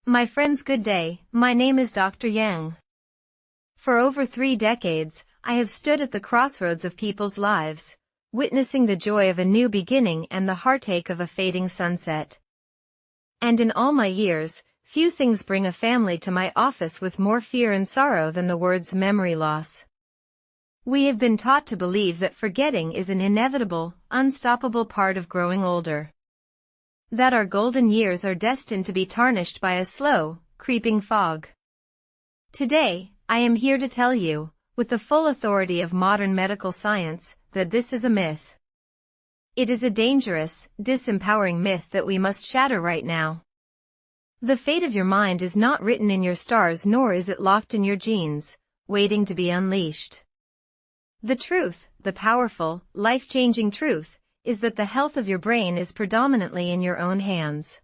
My friends, good day. My name is Dr. Yang. For over 3 decades, I have stood at the crossroads of people's lives, witnessing the joy of a new beginning and the heartache of a fading sunset. And in all my years, few things bring a family to my office with more fear and sorrow than the words memory loss. We have been taught to believe that forgetting is an inevitable, unstoppable part of growing older. That our golden years are destined to be tarnished by a slow, creeping fog. Today, I am here to tell you, with the full authority of modern medical science, that this is a myth. It is a dangerous, disempowering myth that we must shatter right now. The fate of your mind is not written in your stars, nor is it locked in your genes, waiting to be unleashed. The truth, the powerful, life-changing truth, is that the health of your brain is predominantly in your own hands.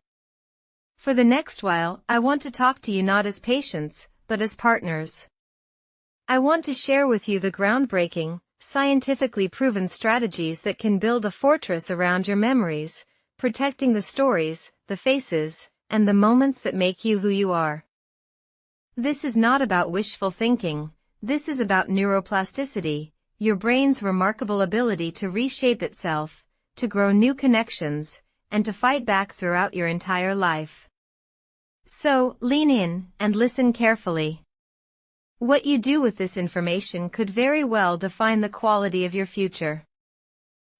For the next while, I want to talk to you not as patients, but as partners. I want to share with you the groundbreaking, scientifically proven strategies that can build a fortress around your memories, protecting the stories, the faces, and the moments that make you who you are. This is not about wishful thinking. This is about neuroplasticity, your brain's remarkable ability to reshape itself, to grow new connections, and to fight back throughout your entire life. So, lean in and listen carefully. What you do with this information could very well define the quality of your future.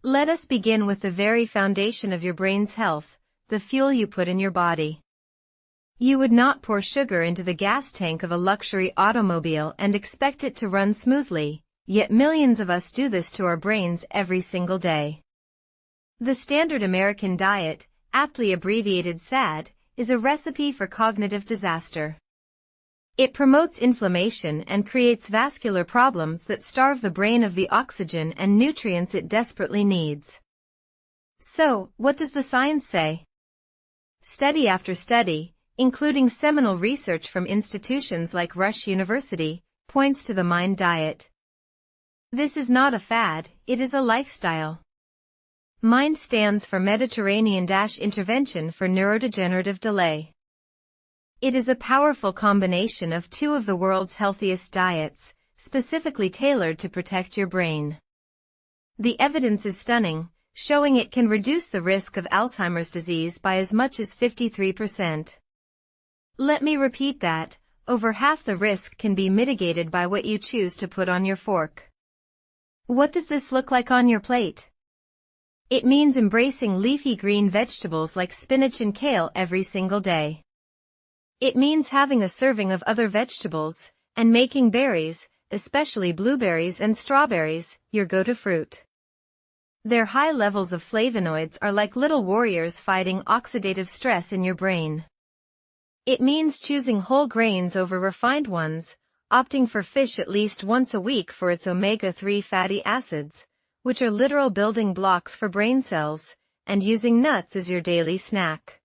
Let us begin with the very foundation of your brain's health, the fuel you put in your body. You would not pour sugar into the gas tank of a luxury automobile and expect it to run smoothly, yet millions of us do this to our brains every single day. The standard American diet, aptly abbreviated SAD, is a recipe for cognitive disaster. It promotes inflammation and creates vascular problems that starve the brain of the oxygen and nutrients it desperately needs. So, what does the science say? Study after study, including seminal research from institutions like Rush University, points to the MIND diet. This is not a fad, it is a lifestyle. MIND stands for Mediterranean-Intervention for Neurodegenerative Delay. It is a powerful combination of 2 of the world's healthiest diets, specifically tailored to protect your brain. The evidence is stunning, showing it can reduce the risk of Alzheimer's disease by as much as 53%. Let me repeat that, over half the risk can be mitigated by what you choose to put on your fork. What does this look like on your plate? It means embracing leafy green vegetables like spinach and kale every single day. It means having a serving of other vegetables, and making berries, especially blueberries and strawberries, your go-to fruit. Their high levels of flavonoids are like little warriors fighting oxidative stress in your brain. It means choosing whole grains over refined ones, opting for fish at least once a week for its omega-3 fatty acids, which are literal building blocks for brain cells, and using nuts as your daily snack.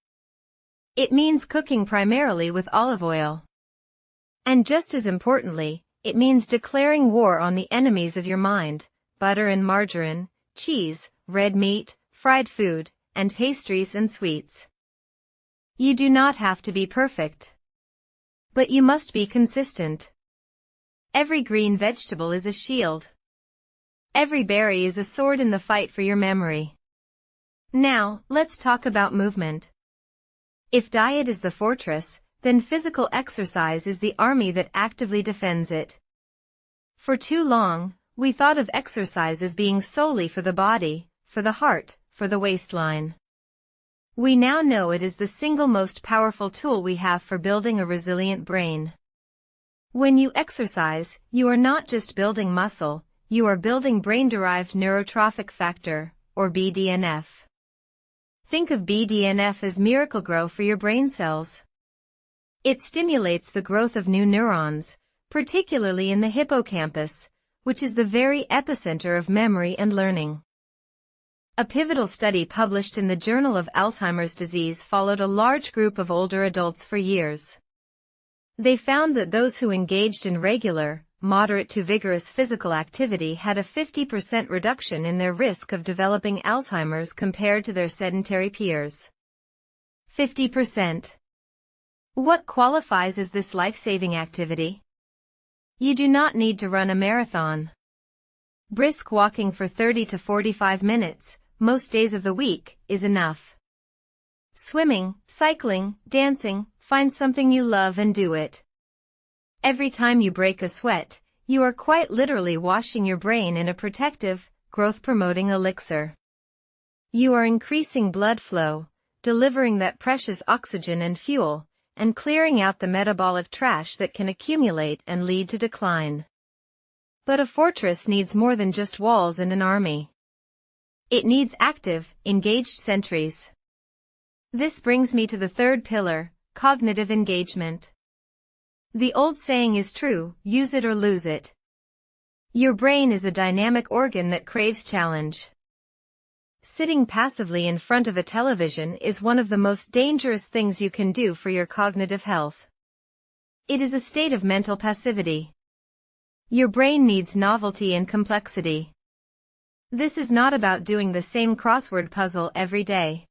It means cooking primarily with olive oil. And just as importantly, it means declaring war on the enemies of your mind, butter and margarine, cheese, red meat, fried food, and pastries and sweets. You do not have to be perfect. But you must be consistent. Every green vegetable is a shield. Every berry is a sword in the fight for your memory. Now, let's talk about movement. If diet is the fortress, then physical exercise is the army that actively defends it. For too long, we thought of exercise as being solely for the body, for the heart, for the waistline. We now know it is the single most powerful tool we have for building a resilient brain. When you exercise, you are not just building muscle, you are building brain-derived neurotrophic factor, or BDNF. Think of BDNF as Miracle-Gro for your brain cells. It stimulates the growth of new neurons, particularly in the hippocampus, which is the very epicenter of memory and learning. A pivotal study published in the Journal of Alzheimer's Disease followed a large group of older adults for years. They found that those who engaged in regular, moderate to vigorous physical activity had a 50% reduction in their risk of developing Alzheimer's compared to their sedentary peers. 50%. What qualifies as this life-saving activity? You do not need to run a marathon. Brisk walking for 30 to 45 minutes, most days of the week, is enough. Swimming, cycling, dancing, find something you love and do it. Every time you break a sweat, you are quite literally washing your brain in a protective, growth-promoting elixir. You are increasing blood flow, delivering that precious oxygen and fuel, and clearing out the metabolic trash that can accumulate and lead to decline. But a fortress needs more than just walls and an army. It needs active, engaged sentries. This brings me to the third pillar, cognitive engagement. The old saying is true, use it or lose it. Your brain is a dynamic organ that craves challenge. Sitting passively in front of a television is one of the most dangerous things you can do for your cognitive health. It is a state of mental passivity. Your brain needs novelty and complexity. This is not about doing the same crossword puzzle every day.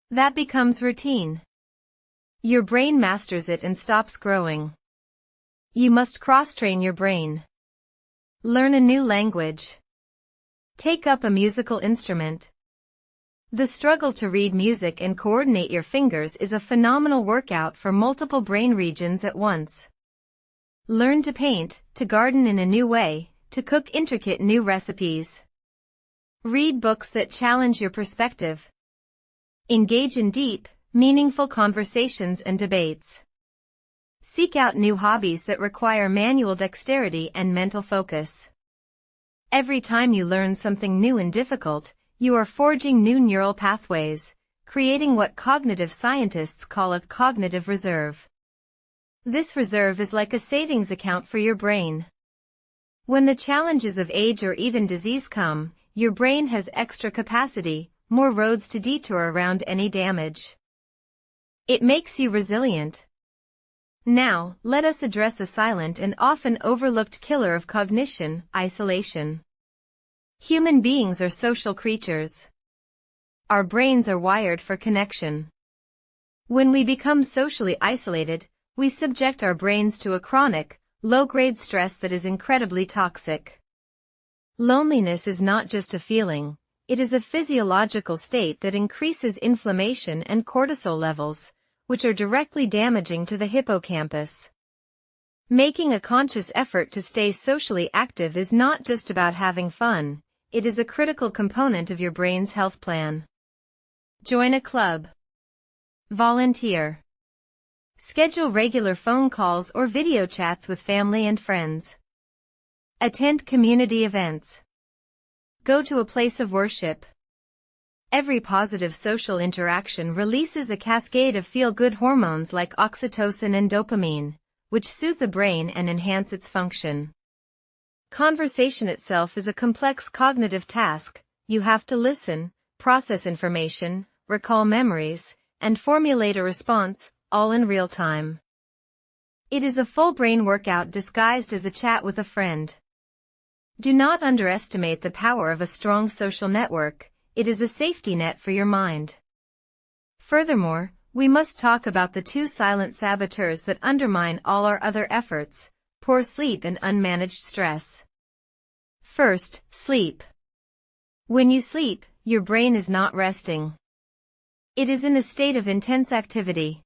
That becomes routine. Your brain masters it and stops growing. You must cross-train your brain. Learn a new language. Take up a musical instrument. The struggle to read music and coordinate your fingers is a phenomenal workout for multiple brain regions at once. Learn to paint, to garden in a new way, to cook intricate new recipes. Read books that challenge your perspective. Engage in deep, meaningful conversations and debates. Seek out new hobbies that require manual dexterity and mental focus. Every time you learn something new and difficult, you are forging new neural pathways, creating what cognitive scientists call a cognitive reserve. This reserve is like a savings account for your brain. When the challenges of age or even disease come, your brain has extra capacity, more roads to detour around any damage. It makes you resilient. Now, let us address a silent and often overlooked killer of cognition, isolation. Human beings are social creatures. Our brains are wired for connection. When we become socially isolated, we subject our brains to a chronic, low-grade stress that is incredibly toxic. Loneliness is not just a feeling, it is a physiological state that increases inflammation and cortisol levels, which are directly damaging to the hippocampus. Making a conscious effort to stay socially active is not just about having fun, it is a critical component of your brain's health plan. Join a club. Volunteer. Schedule regular phone calls or video chats with family and friends. Attend community events. Go to a place of worship. Every positive social interaction releases a cascade of feel-good hormones like oxytocin and dopamine, which soothe the brain and enhance its function. Conversation itself is a complex cognitive task. You have to listen, process information, recall memories, and formulate a response, all in real time. It is a full brain workout disguised as a chat with a friend. Do not underestimate the power of a strong social network. It is a safety net for your mind. Furthermore, we must talk about the two silent saboteurs that undermine all our other efforts: poor sleep and unmanaged stress. First, sleep. When you sleep, your brain is not resting. It is in a state of intense activity.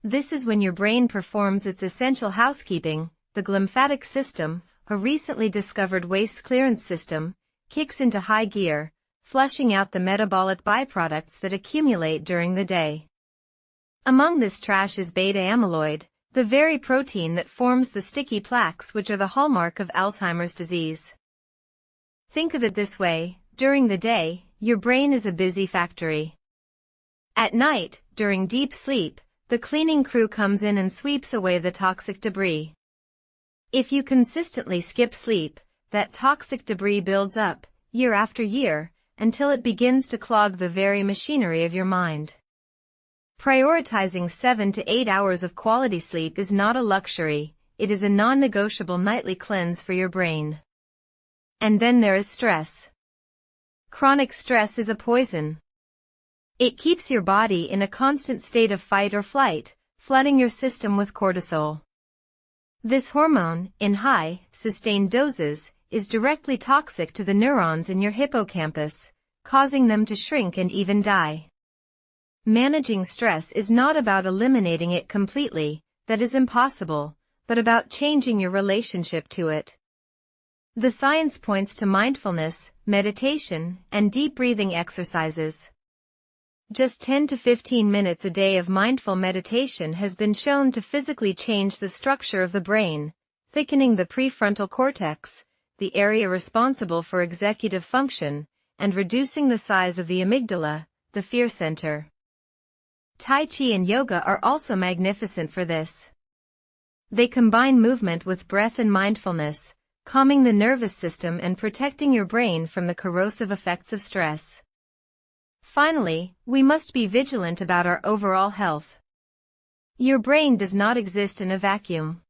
This is when your brain performs its essential housekeeping. The glymphatic system, a recently discovered waste clearance system, kicks into high gear, flushing out the metabolic byproducts that accumulate during the day. Among this trash is beta amyloid, the very protein that forms the sticky plaques which are the hallmark of Alzheimer's disease. Think of it this way: during the day, your brain is a busy factory. At night, during deep sleep, the cleaning crew comes in and sweeps away the toxic debris. If you consistently skip sleep, that toxic debris builds up, year after year, until it begins to clog the very machinery of your mind. Prioritizing 7 to 8 hours of quality sleep is not a luxury, it is a non-negotiable nightly cleanse for your brain. And then there is stress. Chronic stress is a poison. It keeps your body in a constant state of fight or flight, flooding your system with cortisol. This hormone, in high, sustained doses, is directly toxic to the neurons in your hippocampus, causing them to shrink and even die. Managing stress is not about eliminating it completely, that is impossible, but about changing your relationship to it. The science points to mindfulness, meditation, and deep breathing exercises. Just 10 to 15 minutes a day of mindful meditation has been shown to physically change the structure of the brain, thickening the prefrontal cortex, the area responsible for executive function, and reducing the size of the amygdala, the fear center. Tai Chi and yoga are also magnificent for this. They combine movement with breath and mindfulness, calming the nervous system and protecting your brain from the corrosive effects of stress. Finally, we must be vigilant about our overall health. Your brain does not exist in a vacuum.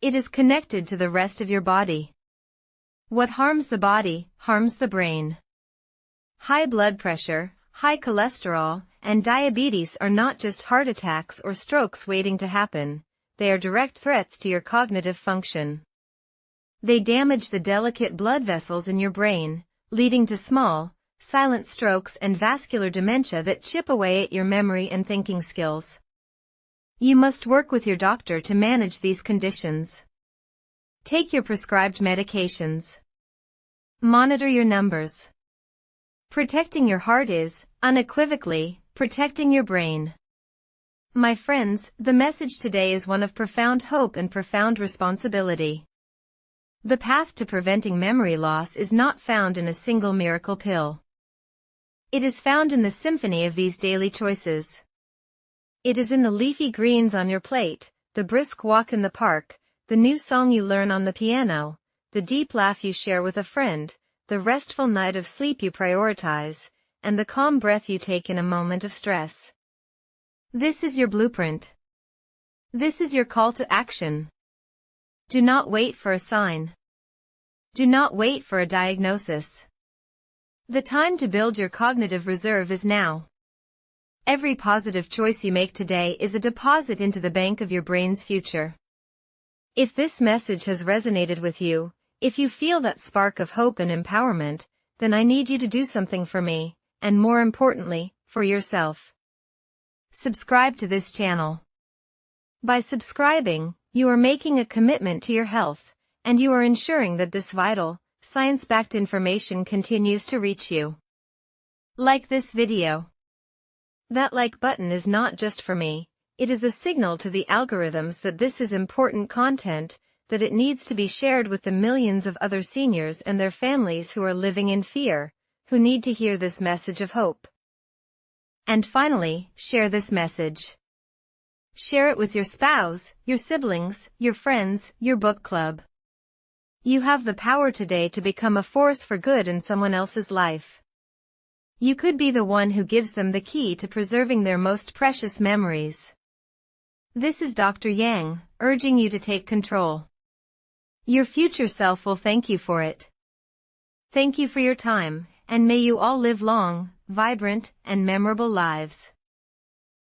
It is connected to the rest of your body. What harms the body, harms the brain. High blood pressure, high cholesterol, and diabetes are not just heart attacks or strokes waiting to happen, they are direct threats to your cognitive function. They damage the delicate blood vessels in your brain, leading to small, silent strokes and vascular dementia that chip away at your memory and thinking skills. You must work with your doctor to manage these conditions. Take your prescribed medications. Monitor your numbers. Protecting your heart is, unequivocally, protecting your brain. My friends, the message today is one of profound hope and profound responsibility. The path to preventing memory loss is not found in a single miracle pill. It is found in the symphony of these daily choices. It is in the leafy greens on your plate, the brisk walk in the park, the new song you learn on the piano, the deep laugh you share with a friend, the restful night of sleep you prioritize, and the calm breath you take in a moment of stress. This is your blueprint. This is your call to action. Do not wait for a sign. Do not wait for a diagnosis. The time to build your cognitive reserve is now. Every positive choice you make today is a deposit into the bank of your brain's future. If this message has resonated with you, if you feel that spark of hope and empowerment, then I need you to do something for me, and more importantly, for yourself. Subscribe to this channel. By subscribing, you are making a commitment to your health, and you are ensuring that this vital, science-backed information continues to reach you. Like this video. That like button is not just for me, it is a signal to the algorithms that this is important content, that it needs to be shared with the millions of other seniors and their families who are living in fear, who need to hear this message of hope. And finally, share this message. Share it with your spouse, your siblings, your friends, your book club. You have the power today to become a force for good in someone else's life. You could be the one who gives them the key to preserving their most precious memories. This is Dr. Yang, urging you to take control. Your future self will thank you for it. Thank you for your time, and may you all live long, vibrant, and memorable lives.